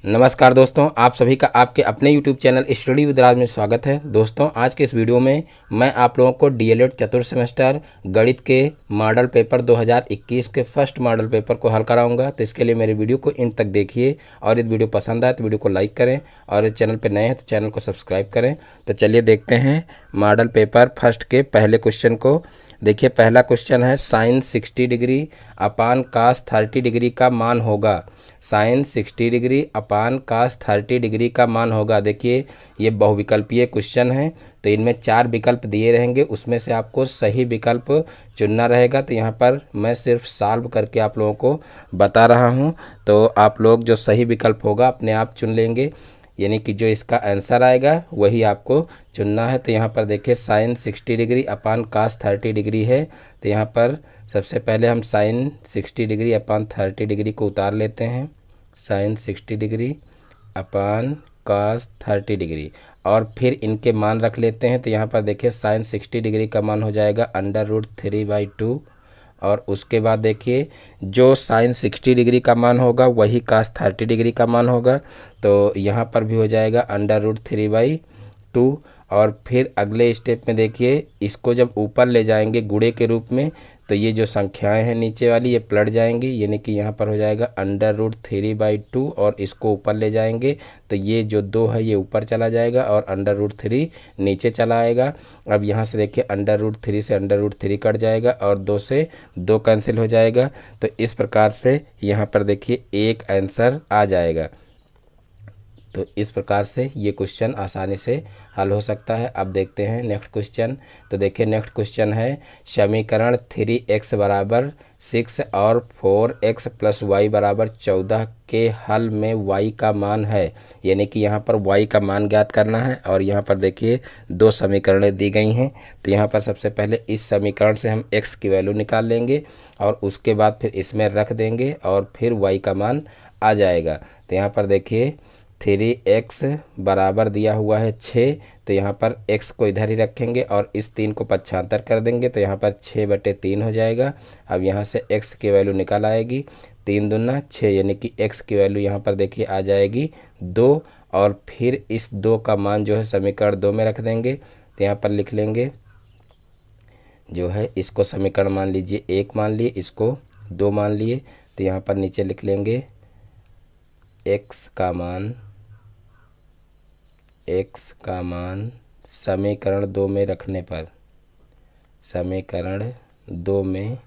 नमस्कार दोस्तों, आप सभी का आपके अपने YouTube चैनल स्टडी विद राज में स्वागत है। दोस्तों, आज के इस वीडियो में मैं आप लोगों को डीएलएड चतुर्थ सेमेस्टर गणित के मॉडल पेपर 2021 के फर्स्ट मॉडल पेपर को हल कराऊंगा। तो इसके लिए मेरे वीडियो को इन तक देखिए और यदि वीडियो पसंद आए तो वीडियो को लाइक करें और चैनल पर नए हैं तो चैनल को सब्सक्राइब करें। तो चलिए देखते हैं मॉडल पेपर फर्स्ट के पहले क्वेश्चन को। देखिए, पहला क्वेश्चन है साइन 60 डिग्री अपान कास 30 डिग्री का मान होगा। साइन 60 डिग्री अपान कास 30 डिग्री का मान होगा। देखिए, ये बहुविकल्पीय क्वेश्चन है, तो इनमें 4 विकल्प दिए रहेंगे, उसमें से आपको सही विकल्प चुनना रहेगा। तो यहाँ पर मैं सिर्फ सॉल्व करके आप लोगों को बता रहा हूँ, तो आप लोग जो सही विकल्प होगा अपने आप चुन लेंगे, यानी कि जो इसका आंसर आएगा वही आपको चुनना है। तो यहाँ पर देखिए, साइन 60 डिग्री अपान कास 30 डिग्री है। तो यहाँ पर सबसे पहले हम साइन 60 डिग्री अपान 30 डिग्री को उतार लेते हैं। साइन 60 डिग्री अपान कास 30 डिग्री और फिर इनके मान रख लेते हैं। तो यहाँ पर देखिए, साइन 60 डिग्री का मान हो जाएगा √3/2 और उसके बाद देखिए, जो साइन 60 डिग्री का मान होगा वही कास 30 डिग्री का मान होगा। तो यहाँ पर भी हो जाएगा √3/2 और फिर अगले स्टेप में देखिए, इसको जब ऊपर ले जाएंगे गुणे के रूप में, तो ये जो संख्याएं हैं नीचे वाली ये पलट जाएंगी, यानी कि यहाँ पर हो जाएगा √3/2 और इसको ऊपर ले जाएंगे तो ये जो 2 है ये ऊपर चला जाएगा और √3 नीचे चला आएगा। अब यहाँ से देखिए, √3 से √3 कट जाएगा और 2 से 2 कैंसिल हो जाएगा। तो इस प्रकार से यहाँ पर देखिए एक आंसर आ जाएगा। तो इस प्रकार से ये क्वेश्चन आसानी से हल हो सकता है। अब देखते हैं नेक्स्ट क्वेश्चन। तो देखिए, नेक्स्ट क्वेश्चन है समीकरण 3x बराबर 6 और 4x प्लस वाई बराबर 14 के हल में y का मान है, यानी कि यहाँ पर y का मान ज्ञात करना है। और यहाँ पर देखिए 2 समीकरणें दी गई हैं। तो यहाँ पर सबसे पहले इस समीकरण से हम x की वैल्यू निकाल लेंगे और उसके बाद फिर इसमें रख देंगे और फिर y का मान आ जाएगा। तो यहाँ पर देखिए 3x बराबर दिया हुआ है 6, तो यहाँ पर x को इधर ही रखेंगे और इस 3 को पक्षांतर कर देंगे, तो यहाँ पर 6/3 हो जाएगा। अब यहाँ से x की वैल्यू निकल आएगी 3 दूना 6, यानी कि x की वैल्यू यहाँ पर देखिए आ जाएगी 2 और फिर इस 2 का मान जो है समीकरण 2 में रख देंगे। तो यहाँ पर लिख लेंगे जो है, इसको समीकरण मान लीजिए 1 मान लिए, इसको 2 मान लिए। तो यहाँ पर नीचे लिख लेंगे x का मान समीकरण 2 में रखने पर, समीकरण 2 में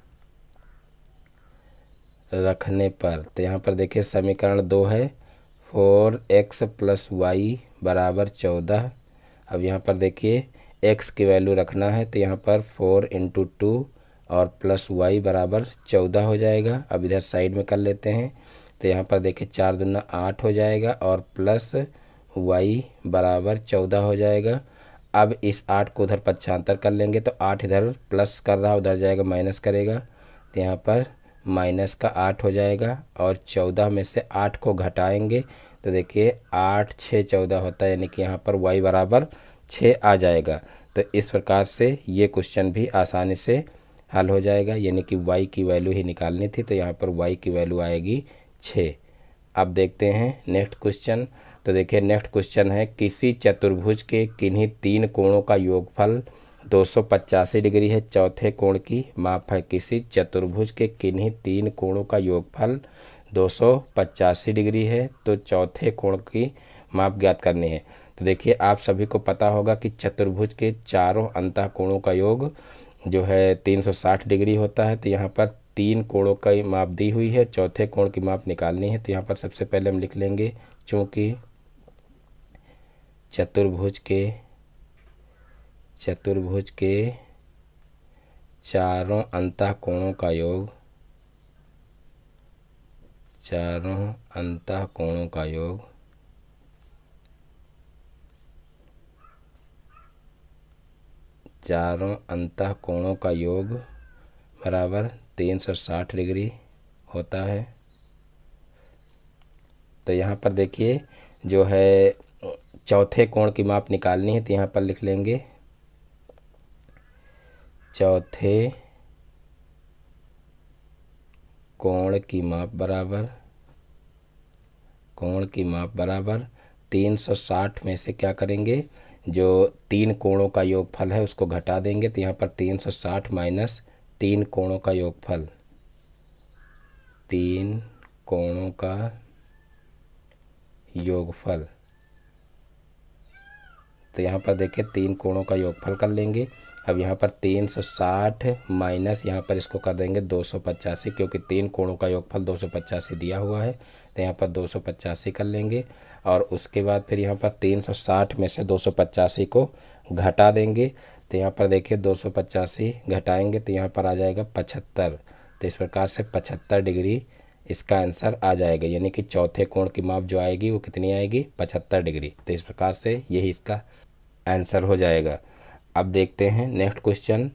रखने पर, तो यहाँ पर देखिए समीकरण 2 है 4x प्लस वाई बराबर 14। अब यहाँ पर देखिए x की वैल्यू रखना है, तो यहाँ पर 4 × 2 और प्लस वाई बराबर 14 हो जाएगा। अब इधर साइड में कर लेते हैं। तो यहाँ पर देखिए 4 दूना 8 हो जाएगा और प्लस वाई बराबर 14 हो जाएगा। अब इस 8 को उधर पक्षांतर कर लेंगे, तो 8 इधर प्लस कर रहा उधर जाएगा माइनस करेगा, तो यहाँ पर माइनस का 8 हो जाएगा और 14 में से 8 को घटाएंगे तो देखिए 8 6 14 होता है, यानी कि यहाँ पर y बराबर 6 आ जाएगा। तो इस प्रकार से ये क्वेश्चन भी आसानी से हल हो जाएगा, यानी कि y की वैल्यू ही निकालनी थी, तो यहाँ पर y की वैल्यू आएगी 6। अब देखते हैं नेक्स्ट क्वेश्चन। तो देखिए, नेक्स्ट क्वेश्चन है किसी चतुर्भुज के किन्हीं 3 कोणों का योगफल 285 डिग्री है, चौथे कोण की माप है। किसी चतुर्भुज के किन्हीं 3 कोणों का योगफल 285 डिग्री है, तो चौथे कोण की माप ज्ञात करनी है। तो देखिए, आप सभी को पता होगा कि चतुर्भुज के चारों अंतः कोणों का योग जो है 360 डिग्री होता है। तो यहाँ पर 3 कोणों की माप दी हुई है, चौथे कोण की माप निकालनी है। तो यहाँ पर सबसे पहले हम लिख लेंगे, चूँकि चतुर्भुज के चारों अंतः कोणों का योग, चारों अंतः कोणों का योग चारों अंतः कोणों का योग बराबर 360 डिग्री होता है। तो यहाँ पर देखिए जो है चौथे कोण की माप निकालनी है, तो यहाँ पर लिख लेंगे चौथे कोण की माप बराबर कोण की माप बराबर 360 में से क्या करेंगे, जो 3 कोणों का योगफल है उसको घटा देंगे। तो यहाँ पर 360 माइनस 3 कोणों का योगफल, 3 कोणों का योगफल। तो यहाँ पर देखिए 3 कोणों का योगफल कर लेंगे। अब यहाँ पर 360 माइनस यहाँ पर इसको कर देंगे 285, क्योंकि 3 कोणों का योगफल 285 दिया हुआ है। तो यहाँ पर 285 कर लेंगे और उसके बाद फिर यहाँ पर 360 में से 285 को घटा देंगे। तो यहाँ पर देखिए 285 घटाएंगे तो यहाँ पर आ जाएगा 75। तो इस प्रकार से 75 डिग्री इसका आंसर आ जाएगा, यानी कि चौथे कोण की माप जो आएगी वो कितनी आएगी, 75 डिग्री। तो इस प्रकार से यही इसका आंसर हो जाएगा। अब देखते हैं नेक्स्ट क्वेश्चन।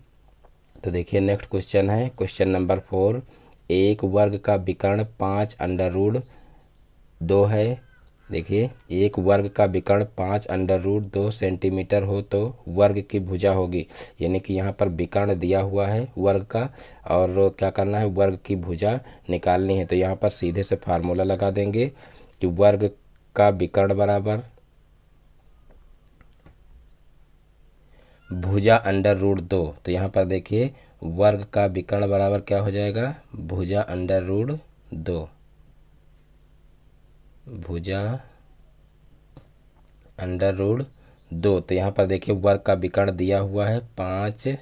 तो देखिए नेक्स्ट क्वेश्चन है क्वेश्चन नंबर 4। एक वर्ग का विकर्ण 5√2 है। देखिए एक वर्ग का विकर्ण 5√2 सेंटीमीटर हो तो वर्ग की भुजा होगी, यानी कि यहाँ पर विकर्ण दिया हुआ है वर्ग का और क्या करना है, वर्ग की भुजा निकालनी है। तो यहाँ पर सीधे से फार्मूला लगा देंगे कि वर्ग का विकर्ण बराबर भुजा √2। तो यहाँ पर देखिए वर्ग का विकर्ण बराबर क्या हो जाएगा, भुजा √2, भुजा √2। तो यहाँ पर देखिए वर्ग का विकर्ण दिया हुआ है 5,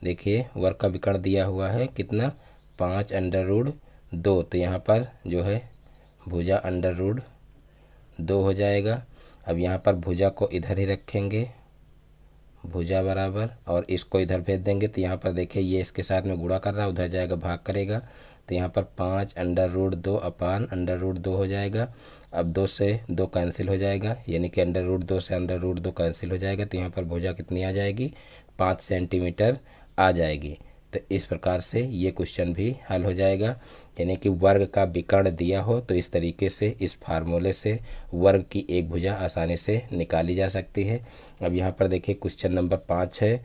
देखिए वर्ग का विकर्ण दिया हुआ है कितना, 5√2। तो यहाँ पर जो है भुजा √2 हो जाएगा। अब यहाँ पर भुजा को इधर ही रखेंगे, भुजा बराबर, और इसको इधर भेज देंगे। तो यहाँ पर देखिए ये इसके साथ में गुणा कर रहा है, उधर जाएगा भाग करेगा। तो यहाँ पर 5√2 अपान √2 हो जाएगा। अब 2 से 2 कैंसिल हो जाएगा, यानी कि √2 से √2 कैंसिल हो जाएगा। तो यहाँ पर भुजा कितनी आ जाएगी, 5 सेंटीमीटर आ जाएगी। तो इस प्रकार से ये क्वेश्चन भी हल हो जाएगा, यानी कि वर्ग का विकर्ण दिया हो तो इस तरीके से इस फार्मूले से वर्ग की एक भुजा आसानी से निकाली जा सकती है। अब यहाँ पर देखिए क्वेश्चन नंबर 5 है।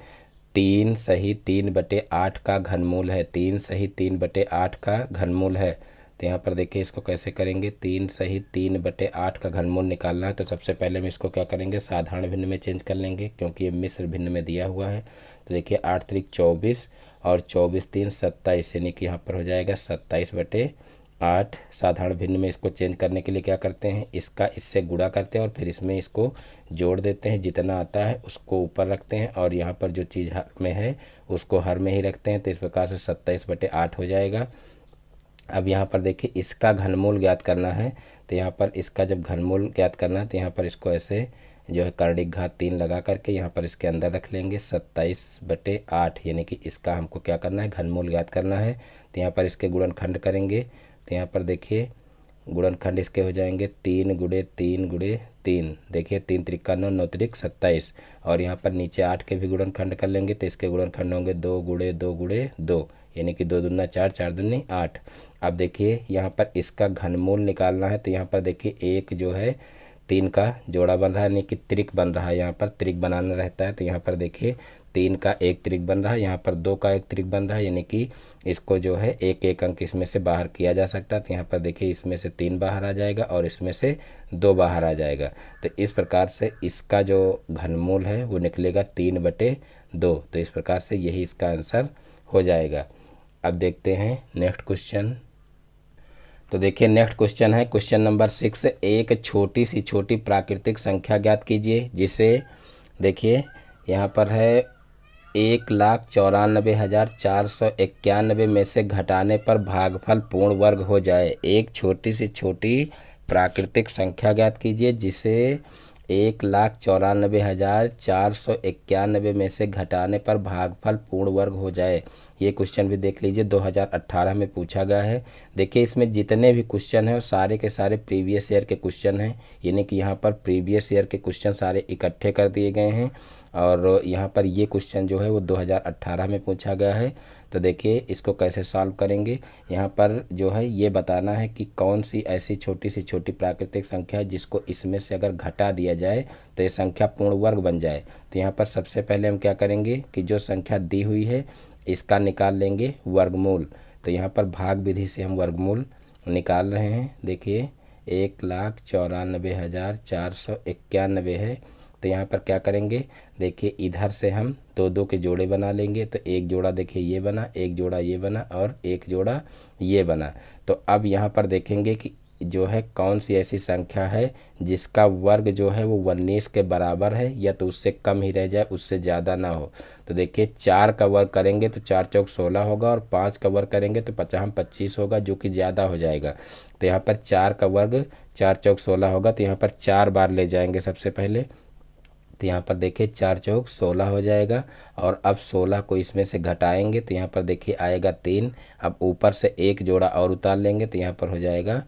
3 सही 3/8 का घनमूल है, 3 सही 3/8 का घनमूल है। तो यहाँ पर देखिए इसको कैसे करेंगे, 3 सही 3/8 का घनमूल निकालना है। तो सबसे पहले हम इसको क्या करेंगे, साधारण भिन्न में चेंज कर लेंगे, क्योंकि ये मिश्र भिन्न में दिया हुआ है। तो देखिए 8 त्रिक 24 और 24 3 27, यानी कि यहाँ पर हो जाएगा 27/8। साधारण भिन्न में इसको चेंज करने के लिए क्या करते हैं, इसका इससे गुणा करते हैं और फिर इसमें इसको जोड़ देते हैं, जितना आता है उसको ऊपर रखते हैं और यहाँ पर जो चीज़ हर में है उसको हर में ही रखते हैं। तो इस प्रकार से 27/8 हो जाएगा। अब यहाँ पर देखिए इसका घनमूल ज्ञात करना है। तो यहाँ पर इसका जब घनमूल ज्ञात करना है तो यहाँ पर इसको ऐसे जो है कर्णिक घात 3 लगा करके यहाँ पर इसके अंदर रख लेंगे 27/8, यानी कि इसका हमको क्या करना है, घनमूल ज्ञात करना है। तो यहाँ पर इसके गुणनखंड करेंगे। तो यहाँ पर देखिए गुणनखंड इसके हो जाएंगे 3 × 3 × 3, देखिए 3 त्रिक 9 9 त्रिक 27, और यहाँ पर नीचे 8 के भी गुणनखंड कर लेंगे। तो इसके गुणनखंड होंगे 2 × 2 × 2, यानी कि 2 दूना 4 4 दूनी 8। अब देखिए यहाँ पर इसका घनमूल निकालना है। तो यहाँ पर देखिए एक जो है 3 का जोड़ा बन रहा है, यानी कि त्रिक बन रहा है, यहाँ पर त्रिक बनाना रहता है। तो यहाँ पर देखिए 3 का एक त्रिक बन रहा है, यहाँ पर 2 का एक त्रिक बन रहा है, यानी कि इसको जो है एक एक अंक इसमें से बाहर किया जा सकता है। तो यहाँ पर देखिए इसमें से 3 बाहर आ जाएगा और इसमें से 2 बाहर आ जाएगा। तो इस प्रकार से इसका जो घनमूल है वो निकलेगा 3/2। तो इस प्रकार से यही इसका आंसर हो जाएगा। अब देखते हैं नेक्स्ट क्वेश्चन। तो देखिए नेक्स्ट क्वेश्चन है क्वेश्चन नंबर 6। एक छोटी सी छोटी प्राकृतिक संख्या ज्ञात कीजिए जिसे, देखिए यहाँ पर है 1,94,491 में से घटाने पर भागफल पूर्ण वर्ग हो जाए। एक छोटी सी छोटी प्राकृतिक संख्या ज्ञात कीजिए जिसे 1,94,491 में से घटाने पर भागफल पूर्ण वर्ग हो जाए। ये क्वेश्चन भी देख लीजिए 2018 में पूछा गया है। देखिए इसमें जितने भी क्वेश्चन हैं वो सारे के सारे प्रीवियस ईयर के क्वेश्चन हैं, यानी कि यहाँ पर प्रीवियस ईयर के क्वेश्चन सारे इकट्ठे कर दिए गए हैं और यहाँ पर ये क्वेश्चन जो है वो 2018 में पूछा गया है। तो देखिए इसको कैसे सॉल्व करेंगे, यहाँ पर जो है ये बताना है कि कौन सी ऐसी छोटी सी छोटी प्राकृतिक संख्या है जिसको इसमें से अगर घटा दिया जाए तो ये संख्या पूर्ण वर्ग बन जाए। तो यहाँ पर सबसे पहले हम क्या करेंगे कि जो संख्या दी हुई है इसका निकाल लेंगे वर्गमूल। तो यहाँ पर भाग विधि से हम वर्गमूल निकाल रहे हैं। देखिए 1,94,491 है। तो यहाँ पर क्या करेंगे, देखिए इधर से हम दो दो के जोड़े बना लेंगे। तो एक जोड़ा देखिए ये बना, एक जोड़ा ये बना और एक जोड़ा ये बना। तो अब यहाँ पर देखेंगे कि जो है कौन सी ऐसी संख्या है जिसका वर्ग जो है वो 19 के बराबर है, या तो उससे कम ही रह जाए, उससे ज़्यादा ना हो। तो देखिए 4 का वर्ग करेंगे तो 4 चौक 16 होगा, और 5 का वर्ग करेंगे तो 50 25 होगा, जो कि ज़्यादा हो जाएगा। तो यहाँ पर 4 का वर्ग 4 चौक 16 होगा, तो यहाँ पर 4 बार ले जाएंगे सबसे पहले। तो यहाँ पर देखिए 4 चौक 16 हो जाएगा, और अब 16 को इसमें से घटाएंगे तो यहाँ पर देखिए आएगा 3। अब ऊपर से एक जोड़ा और उतार लेंगे तो यहाँ पर हो जाएगा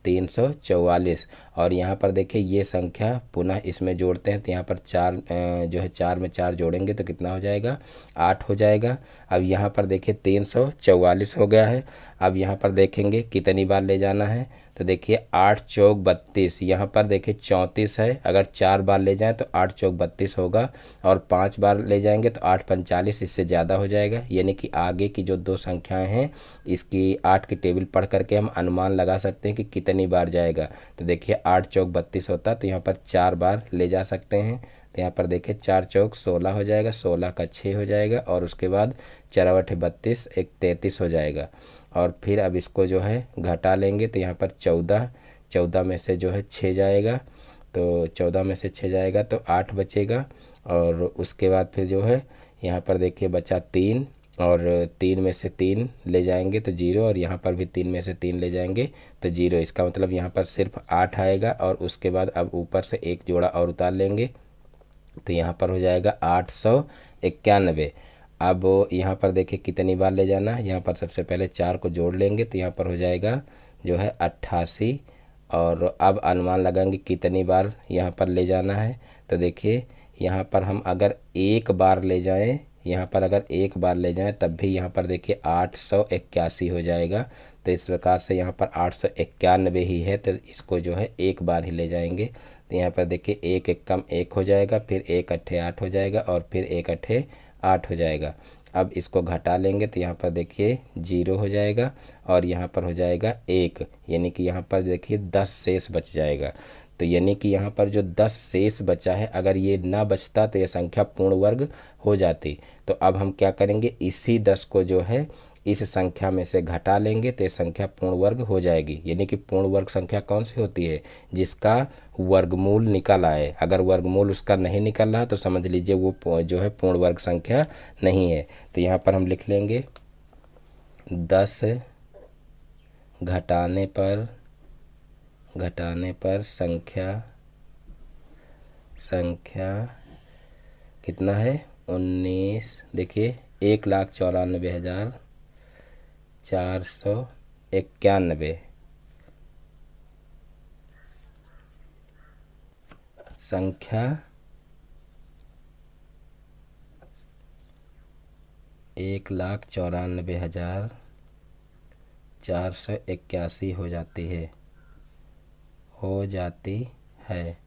344। और यहाँ पर देखिए ये संख्या पुनः इसमें जोड़ते हैं तो यहाँ पर 4 जो है 4 में 4 जोड़ेंगे तो कितना हो जाएगा, 8 हो जाएगा। अब यहाँ पर देखिए 344 हो गया है। अब यहाँ पर देखेंगे कितनी बार ले जाना है, तो देखिए 8 चौक 32, यहाँ पर देखिए 34 है, अगर 4 बार ले जाएं तो 8 चौक 32 होगा, और 5 बार ले जाएंगे तो 8 45, इससे ज़्यादा हो जाएगा। यानी कि आगे की जो दो संख्याएं हैं इसकी 8 की टेबल पढ़ करके हम अनुमान लगा सकते हैं कि कितनी बार जाएगा। तो देखिए 8 चौक 32 होता है, तो यहाँ पर 4 बार ले जा सकते हैं। तो यहाँ पर देखिए 4 चौक 16 हो जाएगा, 16 का 6 हो जाएगा, और उसके बाद 4 8 32, एक 33 हो जाएगा। और फिर अब इसको जो है घटा लेंगे तो यहाँ पर 14 में से जो है 6 जाएगा, तो 14 में से 6 जाएगा तो 8 बचेगा। और उसके बाद फिर जो है यहाँ पर देखिए बचा 3, और 3 में से 3 ले जाएंगे तो 0, और यहाँ पर भी 3 में से 3 ले जाएंगे तो 0। इसका मतलब यहाँ पर सिर्फ 8 आएगा, और उसके बाद अब ऊपर से एक जोड़ा और उतार लेंगे तो यहाँ पर हो जाएगा 891। अब यहाँ पर देखिए कितनी बार ले जाना है, यहाँ पर सबसे पहले 4 को जोड़ लेंगे तो यहाँ पर हो जाएगा जो है 88। और अब अनुमान लगाएंगे कितनी बार यहाँ पर ले जाना है। तो देखिए यहाँ पर हम अगर एक बार ले जाएं, यहाँ पर अगर एक बार ले जाएं तब भी यहाँ पर देखिए 881 हो जाएगा। तो इस प्रकार से यहाँ पर 891 ही है, तो इसको जो है एक बार ही ले जाएंगे। तो यहाँ पर देखिए एक एक कम एक हो जाएगा, फिर एक अट्ठे 8 हो जाएगा, और फिर एक अट्ठे 8 हो जाएगा। अब इसको घटा लेंगे तो यहाँ पर देखिए 0 हो जाएगा, और यहाँ पर हो जाएगा 1, यानी कि यहाँ पर देखिए 10 शेष बच जाएगा। तो यानी कि यहाँ पर जो 10 शेष बचा है, अगर ये ना बचता तो ये संख्या पूर्ण वर्ग हो जाती। तो अब हम क्या करेंगे, इसी 10 को जो है इस संख्या में से घटा लेंगे तो ये संख्या पूर्ण वर्ग हो जाएगी। यानी कि पूर्ण वर्ग संख्या कौन सी होती है, जिसका वर्गमूल निकल आए। अगर वर्गमूल उसका नहीं निकल रहा तो समझ लीजिए वो जो है पूर्ण वर्ग संख्या नहीं है। तो यहाँ पर हम लिख लेंगे 10 घटाने पर संख्या कितना है, 19। देखिए 1,94,491 संख्या 1,94,481 हो जाती है,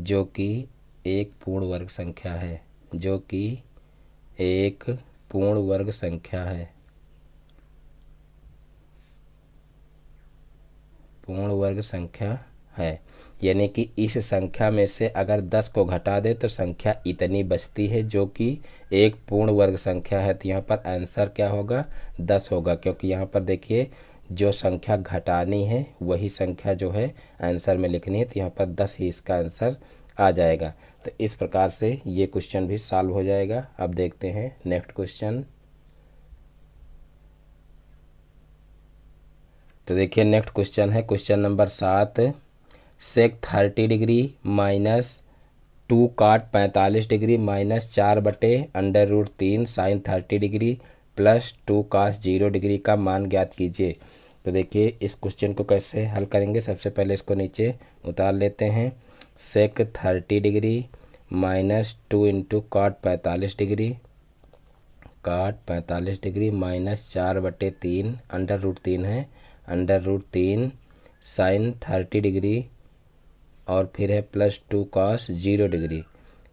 जो कि एक पूर्ण वर्ग संख्या है, पूर्ण वर्ग संख्या है। यानी कि इस संख्या में से अगर 10 को घटा दे तो संख्या इतनी बचती है, जो कि एक पूर्ण वर्ग संख्या है। तो यहाँ पर आंसर क्या होगा, 10 होगा, क्योंकि यहाँ पर देखिए जो संख्या घटानी है वही संख्या जो है आंसर में लिखनी है। तो यहाँ पर 10 ही इसका आंसर आ जाएगा। तो इस प्रकार से ये क्वेश्चन भी सॉल्व हो जाएगा। अब देखते हैं नेक्स्ट क्वेश्चन। तो देखिए नेक्स्ट क्वेश्चन है question number 7। Sec 30 degree minus 2 cot 45 degree minus 4/√3 sine 30 degree plus 2 cos 0 degree का मान ज्ञात कीजिए। तो देखिए इस क्वेश्चन को कैसे हल करेंगे, सबसे पहले इसको नीचे उतार लेते हैं। सेक 30 डिग्री माइनस 2 इंटू काट 45 डिग्री माइनस 4/3 √3 है, √3 साइन 30 डिग्री, और फिर है प्लस 2 कॉस 0 डिग्री।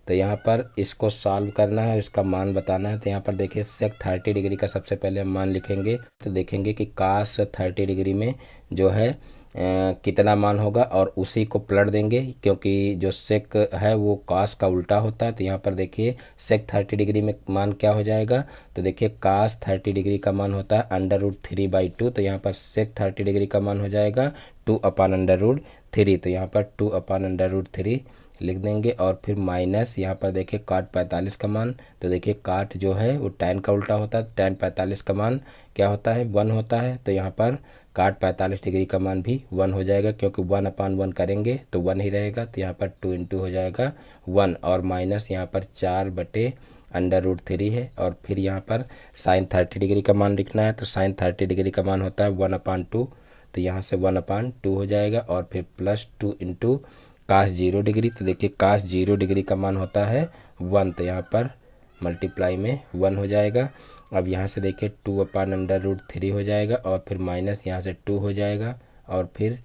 तो यहाँ पर इसको सॉल्व करना है, इसका मान बताना है। तो यहाँ पर देखिए सेक 30 डिग्री का सबसे पहले हम मान लिखेंगे। तो देखेंगे कि कास 30 डिग्री में जो है कितना मान होगा और उसी को पलट देंगे, क्योंकि जो सेक है वो कास का उल्टा होता है। तो यहाँ पर देखिए सेक 30 डिग्री में मान क्या हो जाएगा, तो देखिए कास 30 डिग्री का मान होता है √3/2। तो यहाँ पर सेक 30 डिग्री का मान हो जाएगा 2/√3। तो यहाँ पर 2/√3 लिख देंगे और फिर माइनस यहाँ पर देखिए काट 45 का मान। तो देखिए काट जो है वो tan का उल्टा होता है, tan 45 का मान क्या होता है 1 होता है। तो यहाँ पर काट 45 डिग्री का मान भी 1 हो जाएगा, क्योंकि 1/1 करेंगे तो 1 ही रहेगा। तो यहाँ पर 2 इंटू हो जाएगा 1 और माइनस यहाँ पर 4/√3 है। और फिर यहाँ पर साइन 30 डिग्री का मान लिखना है। तो साइन 30 डिग्री का मान होता है 1/2। तो यहाँ से 1/2 हो जाएगा और फिर +2 इंटू कास 0 डिग्री। तो देखिए कास 0 डिग्री का मान होता है 1। तो यहाँ पर मल्टीप्लाई में 1 हो जाएगा। अब यहाँ से देखिए 2/√3 हो जाएगा और फिर माइनस यहाँ से 2 हो जाएगा और फिर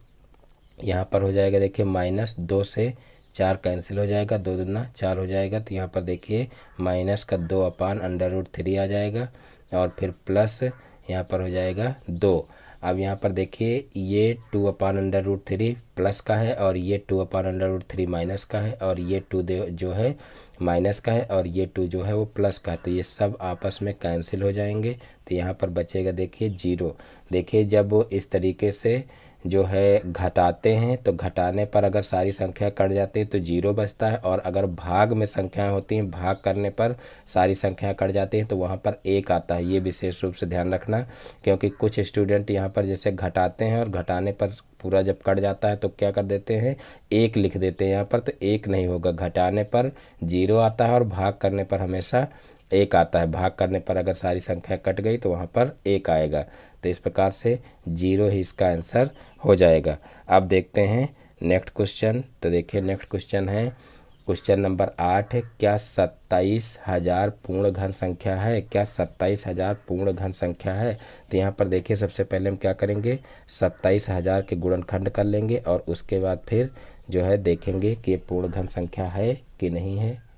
यहाँ पर हो जाएगा देखिए माइनस 2 से 4 कैंसिल हो जाएगा, 2 दूना 4 हो जाएगा। तो यहाँ पर देखिए माइनस का 2/√3 आ जाएगा और फिर प्लस यहाँ पर हो जाएगा 2। अब यहाँ पर देखिए ये 2/√3 प्लस का है और ये 2/√3 माइनस का है और ये 2 जो है माइनस का है और ये 2 जो है वो प्लस का है। तो ये सब आपस में कैंसिल हो जाएंगे। तो यहाँ पर बचेगा देखिए 0। देखिए जब वो इस तरीके से जो है घटाते हैं तो घटाने पर अगर सारी संख्या कट जाती है तो 0 बचता है, और अगर भाग में संख्याएं होती हैं भाग करने पर सारी संख्याएं कट जाती हैं तो वहाँ पर 1 आता है। ये विशेष रूप से ध्यान रखना, क्योंकि कुछ स्टूडेंट यहाँ पर जैसे घटाते हैं और घटाने पर पूरा जब कट जाता है तो क्या कर देते हैं 1 लिख देते हैं यहाँ पर। तो 1 नहीं होगा, घटाने पर 0 आता है और भाग करने पर हमेशा 1 आता है। भाग करने पर अगर सारी संख्या कट गई तो वहाँ पर 1 आएगा। तो इस प्रकार से 0 ही इसका आंसर हो जाएगा। अब देखते हैं नेक्स्ट क्वेश्चन। तो देखिए नेक्स्ट क्वेश्चन है क्वेश्चन नंबर 8 है, क्या 27,000 पूर्ण घन संख्या है? क्या 27,000 पूर्ण घन संख्या है? तो यहाँ पर देखिए सबसे पहले हम क्या करेंगे 27,000 के गुणनखंड कर लेंगे और उसके बाद फिर जो है देखेंगे कि ये पूर्ण घन संख्या है कि नहीं है।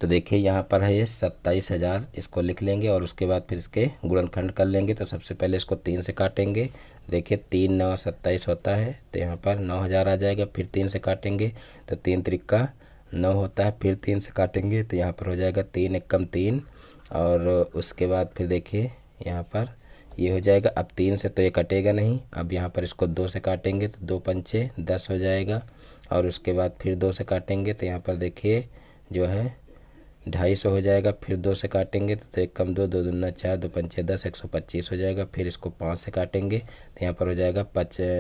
तो देखिए यहाँ पर है ये 27,000, इसको लिख लेंगे और उसके बाद फिर इसके गुणनखंड कर लेंगे। तो सबसे पहले इसको 3 से काटेंगे। देखिए 3 9 27 होता है, तो यहाँ पर 9,000 आ जाएगा। फिर 3 से काटेंगे तो 3 त्रिका 9 होता है। फिर 3 से काटेंगे तो यहाँ पर हो जाएगा 3 एकम 3 और उसके बाद फिर देखिए यहाँ पर ये हो जाएगा। अब 3 से तो ये कटेगा नहीं, अब यहाँ पर इसको 2 से काटेंगे तो 2 पंचे 10 हो जाएगा और उसके बाद फिर 2 से काटेंगे तो यहाँ पर देखिए जो है 250 हो जाएगा। फिर 2 से काटेंगे तो 1 कम 2 2 दूना 4 2 पंचे 10 125 हो जाएगा। फिर इसको 5 से काटेंगे तो यहाँ पर हो जाएगा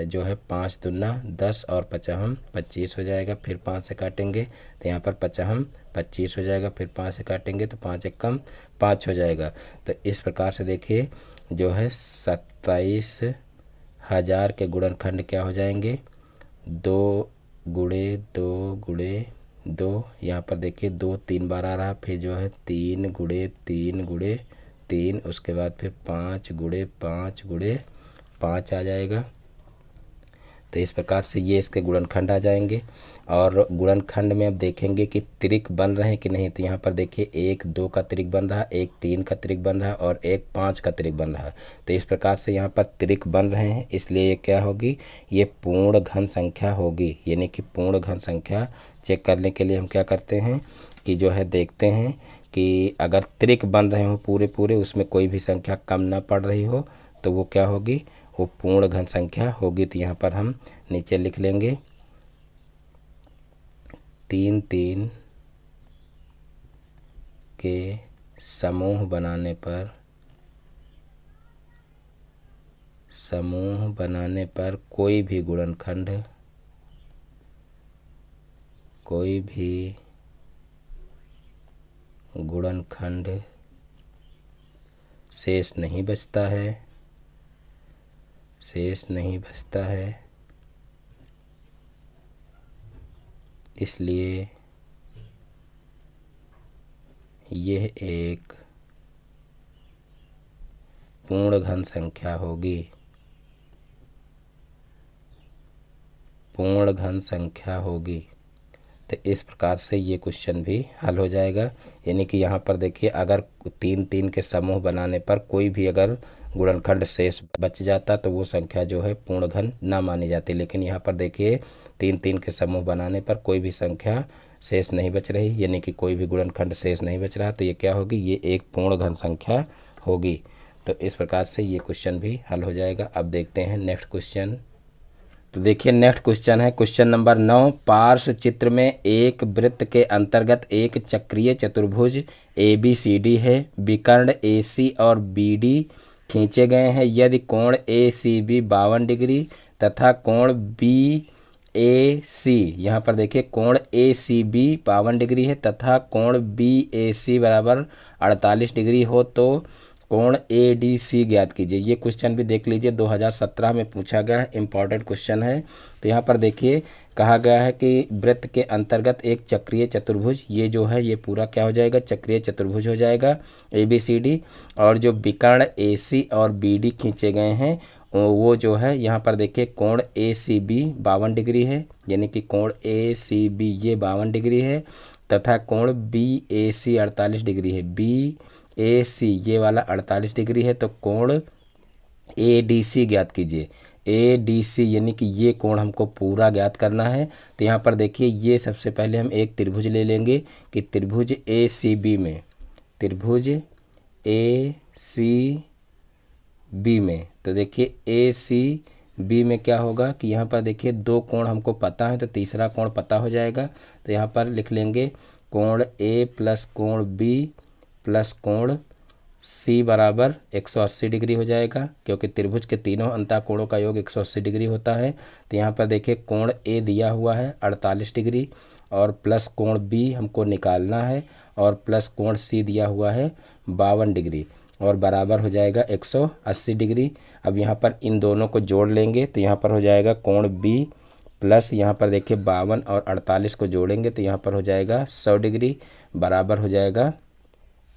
जो है 5 दूना 10 और 5 25 हो जाएगा। फिर 5 से काटेंगे तो यहाँ पर 5 25 हो जाएगा। फिर 5 से काटेंगे तो 5 1 कम 5 हो जाएगा। तो इस प्रकार से देखिए जो है 27,000 के गुणनखंड क्या हो जाएंगे 2 गुणे 2 गुणे 2। यहाँ पर देखिए 2 3 बार आ रहा, फिर जो है 3 गुणे 3 गुणे 3, उसके बाद फिर 5 गुणे 5 गुणे 5 आ जाएगा। तो इस प्रकार से ये इसके गुणनखंड आ जाएंगे। और गुणनखंड में अब देखेंगे कि त्रिक बन रहे हैं कि नहीं। तो यहाँ पर देखिए 1 2 का त्रिक बन रहा है, 1 3 का त्रिक बन रहा है और 1 5 का त्रिक बन रहा है। तो इस प्रकार से यहाँ पर त्रिक बन रहे हैं, इसलिए ये क्या होगी ये पूर्ण घन संख्या होगी। यानी कि पूर्ण घन संख्या चेक करने के लिए हम क्या करते हैं कि जो है देखते हैं कि अगर त्रिक बन रहे हो पूरे पूरे, उसमें कोई भी संख्या कम ना पड़ रही हो तो वो क्या होगी वो पूर्ण घन संख्या होगी। तो यहाँ पर हम नीचे लिख लेंगे 3 3 के समूह बनाने पर कोई भी गुणनखंड शेष नहीं बचता है, इसलिए यह एक पूर्ण घन संख्या होगी। तो इस प्रकार से ये क्वेश्चन भी हल हो जाएगा। यानी कि यहाँ पर देखिए अगर 3 3 के समूह बनाने पर कोई भी अगर गुणनखंड शेष बच जाता तो वो संख्या जो है पूर्ण घन ना मानी जाती। लेकिन यहाँ पर देखिए 3-3 के समूह बनाने पर कोई भी संख्या शेष नहीं बच रही, यानी कि कोई भी गुणनखंड शेष नहीं बच रहा, तो ये क्या होगी, ये एक पूर्ण घन संख्या होगी। तो इस प्रकार से ये क्वेश्चन भी हल हो जाएगा। अब देखते हैं नेक्स्ट क्वेश्चन। तो देखिए नेक्स्ट क्वेश्चन है क्वेश्चन नंबर 9। पार्श्व चित्र में एक वृत्त के अंतर्गत एक चक्रीय चतुर्भुज ABCD है। विकर्ण AC और BD खींचे गए हैं। यदि कोण ACB 52 डिग्री तथा कोण BAC, यहाँ पर देखिए कोण ACB 52 डिग्री है तथा कोण BAC बराबर 48 डिग्री हो तो कोण ADC ज्ञात कीजिए। ये क्वेश्चन भी देख लीजिए, 2017 में पूछा गया है, इंपॉर्टेंट क्वेश्चन है। तो यहाँ पर देखिए कहा गया है कि वृत्त के अंतर्गत एक चक्रीय चतुर्भुज, ये जो है ये पूरा क्या हो जाएगा, चक्रीय चतुर्भुज हो जाएगा ABCD। और जो विकर्ण AC और BD खींचे गए हैं वो जो है यहाँ पर देखिए कोण ACB 52 डिग्री है, यानी कि कोण ACB ये 52 डिग्री है तथा कोण BAC 48 डिग्री है। BAC ये वाला 48 डिग्री है, तो कोण ADC ज्ञात कीजिए। ADC यानी कि ये कोण हमको पूरा ज्ञात करना है। तो यहाँ पर देखिए ये सबसे पहले हम एक त्रिभुज ले लेंगे कि त्रिभुज ACB में, त्रिभुज ACB में, तो देखिए ACB में क्या होगा कि यहाँ पर देखिए दो कोण हमको पता है तो तीसरा कोण पता हो जाएगा। तो यहाँ पर लिख लेंगे कोण A प्लस कोण B प्लस कोण C बराबर 180 डिग्री हो जाएगा, क्योंकि त्रिभुज के तीनों अंतःकोणों का योग 180 डिग्री होता है। तो यहाँ पर देखिए कोण A दिया हुआ है 48 डिग्री और प्लस कोण B हमको निकालना है और प्लस कोण C दिया हुआ है 52 डिग्री और बराबर हो जाएगा 180 डिग्री। अब यहाँ पर इन दोनों को जोड़ लेंगे तो यहाँ पर हो जाएगा कोण B प्लस यहाँ पर देखिए 52 और 48 को जोड़ेंगे तो यहाँ पर हो जाएगा 100 डिग्री बराबर हो जाएगा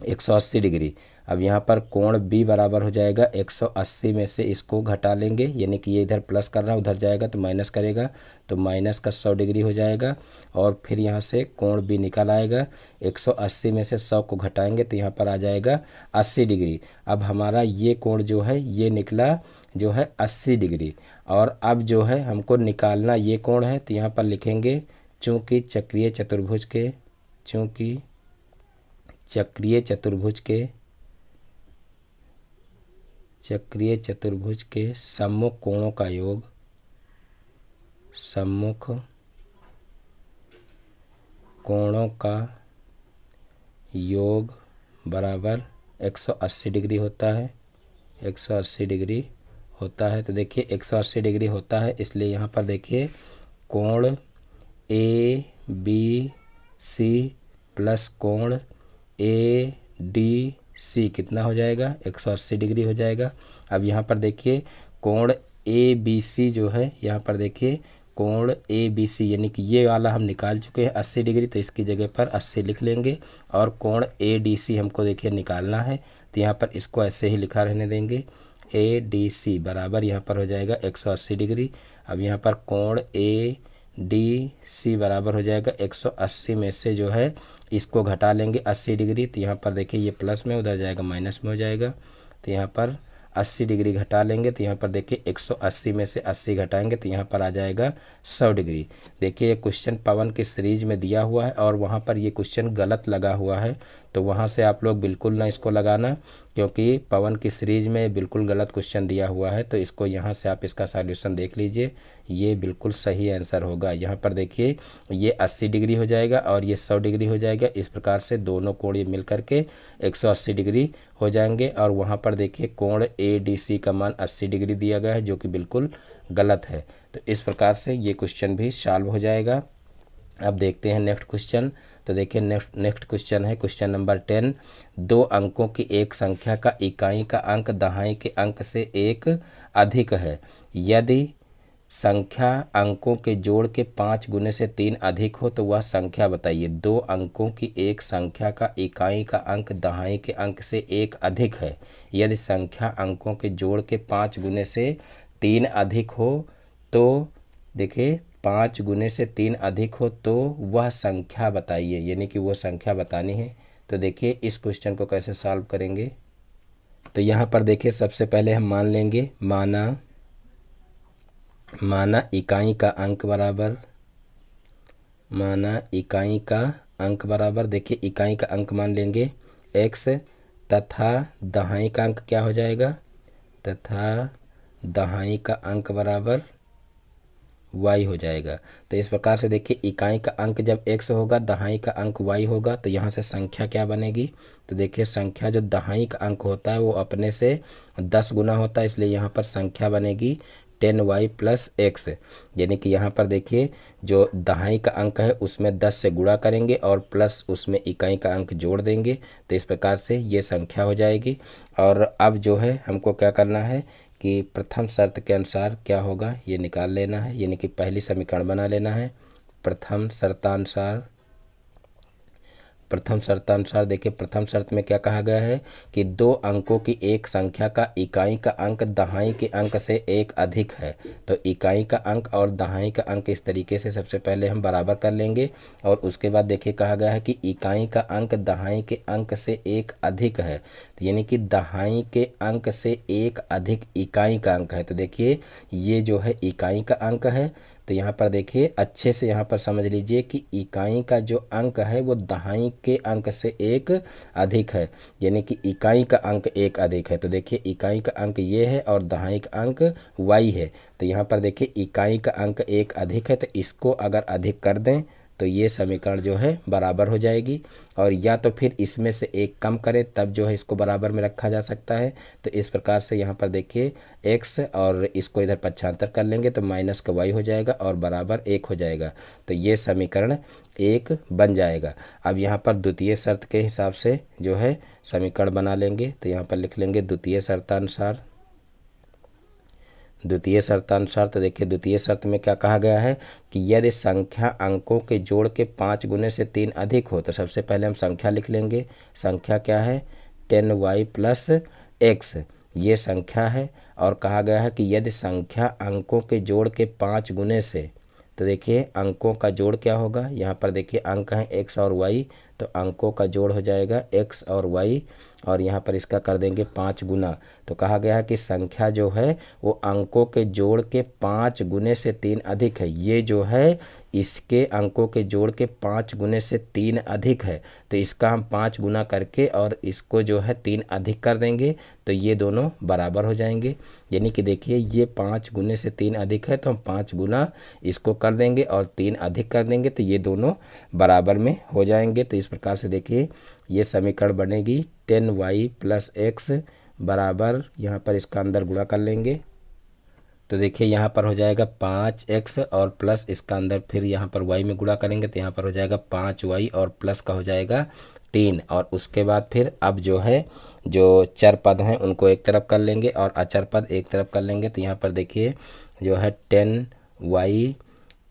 180 डिग्री। अब यहाँ पर कोण B बराबर हो जाएगा 180 में से इसको घटा लेंगे, यानी कि ये इधर प्लस कर रहा है उधर जाएगा तो माइनस करेगा, तो माइनस का 100 डिग्री हो जाएगा। और फिर यहाँ से कोण B निकल आएगा, 180 में से 100 को घटाएंगे तो यहाँ पर आ जाएगा 80 डिग्री। अब हमारा ये कोण जो है ये निकला जो है 80 डिग्री। और अब जो है हमको निकालना ये कोण है, तो यहाँ पर लिखेंगे चूँकि चक्रीय चतुर्भुज के सम्मुख कोणों का योग बराबर 180 डिग्री होता है, 180 डिग्री होता है। तो देखिए 180 डिग्री होता है, इसलिए यहाँ पर देखिए कोण ABC प्लस कोण ADC कितना हो जाएगा, 180 डिग्री हो जाएगा। अब यहाँ पर देखिए कोण ABC जो है, यहाँ पर देखिए कोण ABC यानी कि ये वाला हम निकाल चुके हैं 80 डिग्री, तो इसकी जगह पर 80 लिख लेंगे। और कोण ADC हमको देखिए निकालना है, तो यहाँ पर इसको ऐसे ही लिखा रहने देंगे, ADC बराबर यहाँ पर हो जाएगा 180 डिग्री। अब यहाँ पर कोण ADC बराबर हो जाएगा 180 में से जो है इसको घटा लेंगे 80 डिग्री, तो यहाँ पर देखिए ये प्लस में उधर जाएगा माइनस में हो जाएगा। तो यहाँ पर 80 डिग्री घटा लेंगे तो यहाँ पर देखिए 180 में से 80 घटाएंगे तो यहाँ पर आ जाएगा 100 डिग्री। देखिए ये क्वेश्चन पवन की सीरीज में दिया हुआ है और वहाँ पर ये क्वेश्चन गलत लगा हुआ है, तो वहाँ से आप लोग बिल्कुल ना इसको लगाना, क्योंकि पवन की सीरीज में बिल्कुल गलत क्वेश्चन दिया हुआ है। तो इसको यहाँ से आप इसका सॉल्यूशन देख लीजिए, ये बिल्कुल सही आंसर होगा। यहाँ पर देखिए ये 80 डिग्री हो जाएगा और ये 100 डिग्री हो जाएगा। इस प्रकार से दोनों कोण ये मिल करके 180 डिग्री हो जाएंगे। और वहाँ पर देखिए कोण ADC का मान 80 डिग्री दिया गया है, जो कि बिल्कुल गलत है। तो इस प्रकार से ये क्वेश्चन भी सॉल्व हो जाएगा। अब देखते हैं नेक्स्ट क्वेश्चन। तो देखिए नेक्स्ट क्वेश्चन है क्वेश्चन नंबर 10। 2 अंकों की एक संख्या का इकाई का अंक दहाई के अंक से एक अधिक है। यदि संख्या अंकों के जोड़ के 5 गुने से 3 अधिक हो तो वह संख्या बताइए। 2 अंकों की एक संख्या का इकाई का अंक दहाई के अंक से एक अधिक है। यदि संख्या अंकों के जोड़ के 5 गुने से 3 अधिक हो तो देखिए 5 गुने से 3 अधिक हो तो वह संख्या बताइए, यानी कि वो संख्या बतानी है। तो देखिए इस क्वेश्चन को कैसे सॉल्व करेंगे। तो यहाँ पर देखिए सबसे पहले हम मान लेंगे माना इकाई का अंक बराबर, माना इकाई का अंक बराबर, देखिए इकाई का अंक मान लेंगे x तथा दहाई का अंक क्या हो जाएगा, तथा दहाई का अंक बराबर y हो जाएगा। तो इस प्रकार से देखिए इकाई का अंक जब x होगा, दहाई का अंक y होगा, तो यहाँ से संख्या क्या बनेगी, तो देखिए संख्या जो दहाई का अंक होता है वो अपने से 10 गुना होता है, इसलिए यहाँ पर संख्या बनेगी 10y प्लस x। यानी कि यहाँ पर देखिए जो दहाई का अंक है उसमें 10 से गुणा करेंगे और प्लस उसमें इकाई का अंक जोड़ देंगे, तो इस प्रकार से ये संख्या हो जाएगी। और अब जो है हमको क्या करना है कि प्रथम शर्त के अनुसार क्या होगा ये निकाल लेना है, यानी कि पहली समीकरण बना लेना है। प्रथम शर्तानुसार देखिए प्रथम शर्त में क्या कहा गया है कि दो अंकों की एक संख्या का इकाई का अंक दहाई के अंक से एक अधिक है। तो इकाई का अंक और दहाई का अंक इस तरीके से सबसे पहले हम बराबर कर लेंगे, और उसके बाद देखिए कहा गया है कि इकाई का अंक दहाई के अंक से एक अधिक है, तो यानी कि दहाई के अंक से एक अधिक इकाई का अंक है। तो देखिए ये जो है इकाई का अंक है, तो यहाँ पर देखिए अच्छे से यहाँ पर समझ लीजिए कि इकाई का जो अंक है वो दहाई के अंक से एक अधिक है, यानी कि इकाई का अंक एक अधिक है। तो देखिए इकाई का अंक ये है और दहाई का अंक y है, तो यहाँ पर देखिए इकाई का अंक एक अधिक है, तो इसको अगर अधिक कर दें तो ये समीकरण जो है बराबर हो जाएगी, और या तो फिर इसमें से एक कम करें तब जो है इसको बराबर में रखा जा सकता है। तो इस प्रकार से यहाँ पर देखिए x और इसको इधर पक्षांतर कर लेंगे तो माइनस का y हो जाएगा और बराबर 1 हो जाएगा, तो ये समीकरण 1 बन जाएगा। अब यहाँ पर द्वितीय शर्त के हिसाब से जो है समीकरण बना लेंगे, तो यहाँ पर लिख लेंगे द्वितीय शर्तानुसार। तो देखिए द्वितीय शर्त में क्या कहा गया है कि यदि संख्या अंकों के जोड़ के 5 गुने से 3 अधिक हो, तो सबसे पहले हम संख्या लिख लेंगे। संख्या क्या है 10y प्लस x, ये संख्या है। और कहा गया है कि यदि संख्या अंकों के जोड़ के 5 गुने से, तो देखिए अंकों का जोड़ क्या होगा, यहाँ पर देखिए अंक हैं x और y, तो अंकों का जोड़ हो जाएगा x और y, और यहाँ पर इसका कर देंगे 5 गुना। तो कहा गया है कि संख्या जो है वो अंकों के जोड़ के 5 गुने से 3 अधिक है, ये जो है इसके अंकों के जोड़ के 5 गुने से 3 अधिक है, तो इसका हम 5 गुना करके और इसको जो है 3 अधिक कर देंगे, तो ये दोनों बराबर हो जाएंगे। यानी कि देखिए ये 5 गुने से 3 अधिक है, तो हम 5 गुना इसको कर देंगे और 3 अधिक कर देंगे, तो ये दोनों बराबर में हो जाएंगे। तो इस प्रकार से देखिए ये समीकरण बनेगी 10y प्लस x बराबर, यहाँ पर इसका अंदर गुणा कर लेंगे, तो देखिए यहाँ पर हो जाएगा 5x और प्लस इसका अंदर फिर यहाँ पर y में गुणा करेंगे, तो यहाँ पर हो जाएगा 5y और प्लस का हो जाएगा 3। और उसके बाद फिर अब जो है जो चर पद हैं उनको एक तरफ कर लेंगे और अचर पद एक तरफ कर लेंगे। तो यहाँ पर देखिए जो है 10y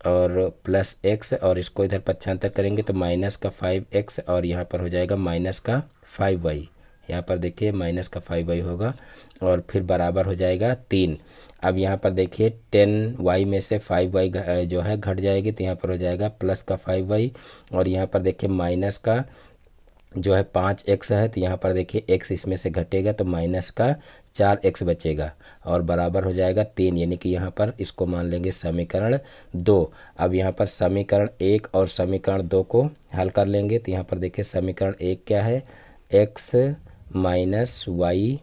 और प्लस x, और इसको इधर पक्षांतर करेंगे तो माइनस का 5x और यहाँ पर हो जाएगा माइनस का 5y, यहाँ पर देखिए माइनस का 5y होगा और फिर बराबर हो जाएगा 3। अब यहाँ पर देखिए 10y में से 5y जो है घट जाएगी, तो यहाँ पर हो जाएगा प्लस का 5y, और यहाँ पर देखिए माइनस का जो है 5x है, तो यहाँ पर देखिए x इसमें से घटेगा तो माइनस का 4x बचेगा और बराबर हो जाएगा 3, यानी कि यहाँ पर इसको मान लेंगे समीकरण 2। अब यहाँ पर समीकरण 1 और समीकरण 2 को हल कर लेंगे, तो यहाँ पर देखिए समीकरण 1 क्या है, x माइनस y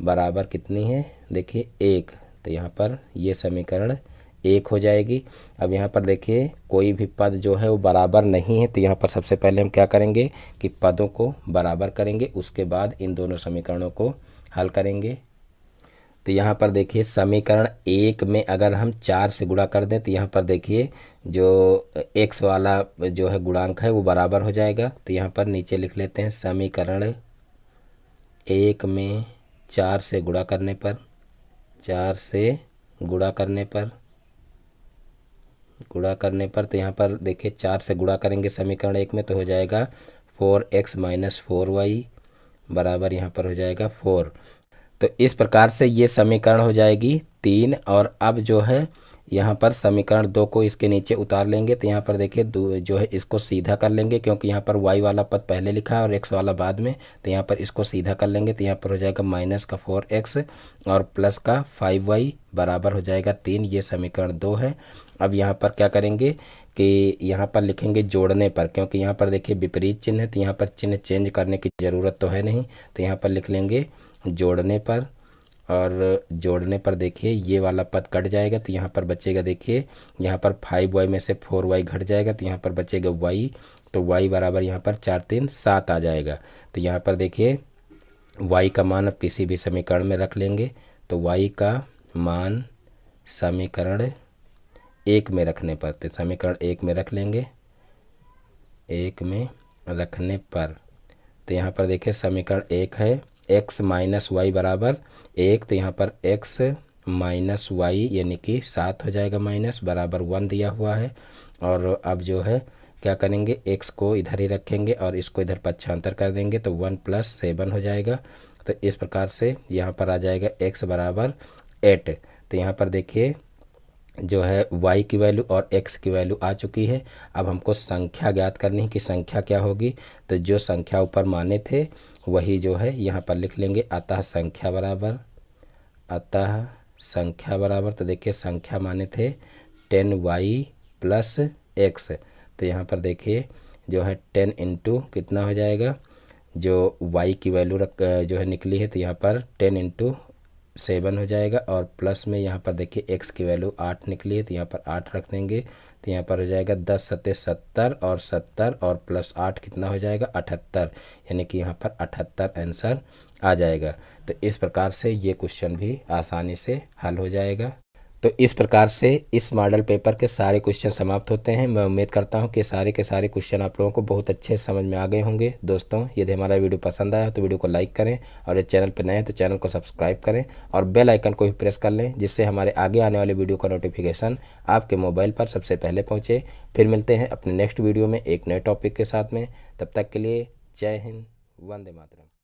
बराबर कितनी है, देखिए 1, तो यहाँ पर ये समीकरण 1 हो जाएगी। अब यहाँ पर देखिए कोई भी पद जो है वो बराबर नहीं है, तो यहाँ पर सबसे पहले हम क्या करेंगे कि पदों को बराबर करेंगे, उसके बाद इन दोनों समीकरणों को हल करेंगे। तो यहाँ पर देखिए समीकरण 1 में अगर हम 4 से गुणा कर दें, तो यहाँ पर देखिए जो x वाला जो है गुणांक है वो बराबर हो जाएगा। तो यहाँ पर नीचे लिख लेते हैं समीकरण 1 में 4 से गुणा करने पर, 4 से गुणा करने पर तो यहाँ पर देखिए 4 से गुणा करेंगे समीकरण 1 में, तो हो जाएगा 4x माइनस 4y बराबर यहाँ पर हो जाएगा 4। तो इस प्रकार से ये समीकरण हो जाएगी 3। और अब जो है यहाँ पर समीकरण 2 को इसके नीचे उतार लेंगे तो यहाँ पर देखिए जो है इसको सीधा कर लेंगे, क्योंकि यहाँ पर y वाला पद पहले लिखा है और x वाला बाद में, तो यहाँ पर इसको सीधा कर लेंगे तो यहाँ पर हो जाएगा माइनस का 4x और प्लस का 5y बराबर हो जाएगा 3। ये समीकरण 2 है। अब यहाँ पर क्या करेंगे कि यहाँ पर लिखेंगे जोड़ने पर, क्योंकि यहाँ पर देखिए विपरीत चिन्ह है तो यहाँ पर चिन्ह चेंज करने की ज़रूरत तो है नहीं, तो यहाँ पर लिख लेंगे जोड़ने पर। और जोड़ने पर देखिए ये वाला पद कट जाएगा तो यहाँ पर बचेगा, देखिए यहाँ पर 5y में से 4y घट जाएगा तो यहाँ पर बचेगा y, तो y बराबर यहाँ पर 4 3 7 आ जाएगा। तो यहाँ पर देखिए y का मान अब किसी भी समीकरण में रख लेंगे, तो y का मान समीकरण 1 में रखने पर, तो समीकरण 1 में रख लेंगे, 1 में रखने पर तो यहाँ पर देखिए समीकरण 1 है x माइनस वाई बराबर 1, तो यहाँ पर x माइनस वाई यानी कि 7 हो जाएगा माइनस बराबर 1 दिया हुआ है। और अब जो है क्या करेंगे, x को इधर ही रखेंगे और इसको इधर पक्षांतर कर देंगे तो 1 + 7 हो जाएगा। तो इस प्रकार से यहाँ पर आ जाएगा x बराबर 8। तो यहाँ पर देखिए जो है y की वैल्यू और x की वैल्यू आ चुकी है। अब हमको संख्या ज्ञात करनी है कि संख्या क्या होगी, तो जो संख्या ऊपर माने थे वही जो है यहाँ पर लिख लेंगे। अतः संख्या बराबर तो देखिए संख्या माने थे 10y + x, तो यहाँ पर देखिए जो है 10 इंटू कितना हो जाएगा, जो y की वैल्यू जो है निकली है तो यहाँ पर 10 इंटू 7 हो जाएगा और प्लस में यहाँ पर देखिए x की वैल्यू 8 निकली है तो यहाँ पर 8 रख देंगे, तो यहाँ पर हो जाएगा 10 × 70 और 70 और प्लस 8 कितना हो जाएगा 78, यानी कि यहाँ पर 78 आंसर आ जाएगा। तो इस प्रकार से ये क्वेश्चन भी आसानी से हल हो जाएगा। तो इस प्रकार से इस मॉडल पेपर के सारे क्वेश्चन समाप्त होते हैं। मैं उम्मीद करता हूं कि सारे के सारे क्वेश्चन आप लोगों को बहुत अच्छे समझ में आ गए होंगे। दोस्तों यदि हमारा वीडियो पसंद आया तो वीडियो को लाइक करें और इस चैनल पर नए हैं तो चैनल को सब्सक्राइब करें और बेल आइकन को भी प्रेस कर लें, जिससे हमारे आगे आने वाले वीडियो का नोटिफिकेशन आपके मोबाइल पर सबसे पहले पहुँचे। फिर मिलते हैं अपने नेक्स्ट वीडियो में एक नए टॉपिक के साथ में। तब तक के लिए जय हिंद, वंदे मातरम।